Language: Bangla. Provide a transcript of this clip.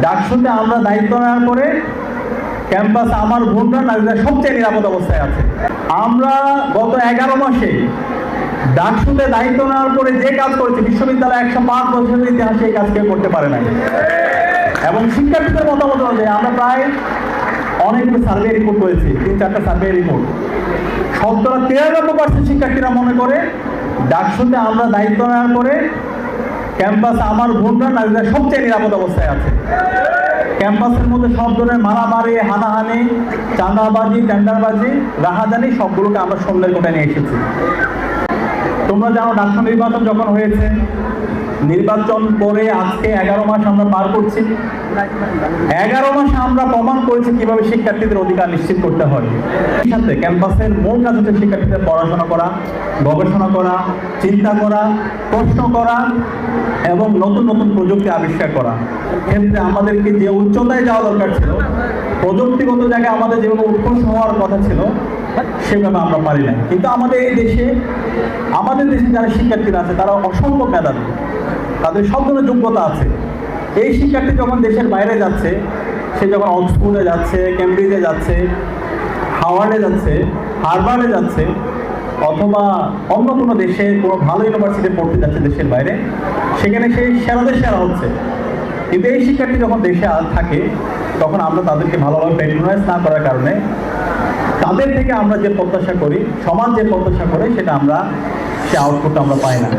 ডাকসুতে আমরা দায়িত্ব নেওয়ার পরে ক্যাম্পাসে আমার বোনরা নারীরা সবচেয়ে নিরাপদ অবস্থায় আছে। আমরা গত 11 মাসে ডাকসুতে দায়িত্ব নেওয়ার পরে যে কাজ করেছে, বিশ্ববিদ্যালয় 105 বছরের ইতিহাসে এই কাজ কেউ করতে পারে নাই। এবং শিক্ষার্থীদের মতামত অনুযায়ী আমরা প্রায় অনেকগুলো সার্ভে রিপোর্ট করেছি, 3-4টা সার্ভে রিপোর্ট। 93% শিক্ষার্থীরা মনে করে ডাকসুতে আমরা দায়িত্ব নেওয়ার পরে ক্যাম্পাসে আমার বোনরা নারীরা সবচেয়ে নিরাপদ অবস্থায় আছে। ক্যাম্পাসের মধ্যে সব ধরনের মারামারি, হানাহানি, চাঁদাবাজি, টেন্ডারবাজি, রাহাজানি সবগুলোকে আমরা সন্ধ্যের কোটায় নিয়ে এসেছি। তোমরা জানো ডাকসু নির্বাচন যখন হয়েছে, নির্বাচন করে আজকে 11 মাস আমরা পার করছি। 11 মাসে আমরা প্রমাণ করেছি কিভাবে শিক্ষার্থীদের অধিকার নিশ্চিত করতে হয়। সাথে ক্যাম্পাসের মূল কাজ হচ্ছে শিক্ষার্থীদের পড়াশোনা করা, গবেষণা করা, চিন্তা করা, প্রশ্ন করা এবং নতুন নতুন প্রযুক্তি আবিষ্কার করা। ক্ষেত্রে আমাদেরকে যে উচ্চতায় যাওয়া দরকার ছিল, প্রযুক্তিগত জায়গায় আমাদের যেভাবে উৎকর্ষ হওয়ার কথা ছিল সেভাবে আমরা পারি না। কিন্তু আমাদের দেশে যারা শিক্ষার্থীরা আছে তারা অসংখ্য মেধাবী, তাদের সব ধরনের যোগ্যতা আছে। এই শিক্ষার্থী যখন দেশের বাইরে যাচ্ছে, সে যখন অক্সফোর্ডে যাচ্ছে, কেমব্রিজে যাচ্ছে, হাওয়ার্ডে যাচ্ছে, হার্ভার্ডে যাচ্ছে, অথবা অন্য কোনো দেশে কোনো ভালো ইউনিভার্সিটি পড়তে যাচ্ছে দেশের বাইরে, সেখানে সেই সেরাদের সেরা হচ্ছে। কিন্তু এই শিক্ষার্থী যখন দেশে থাকে তখন আমরা তাদেরকে ভালোভাবে প্যাট্রোনাইজ না করার কারণে তাদের থেকে আমরা যে প্রত্যাশা করি, সমাজ যে প্রত্যাশা করে, সে আউটপুট আমরা পাই না।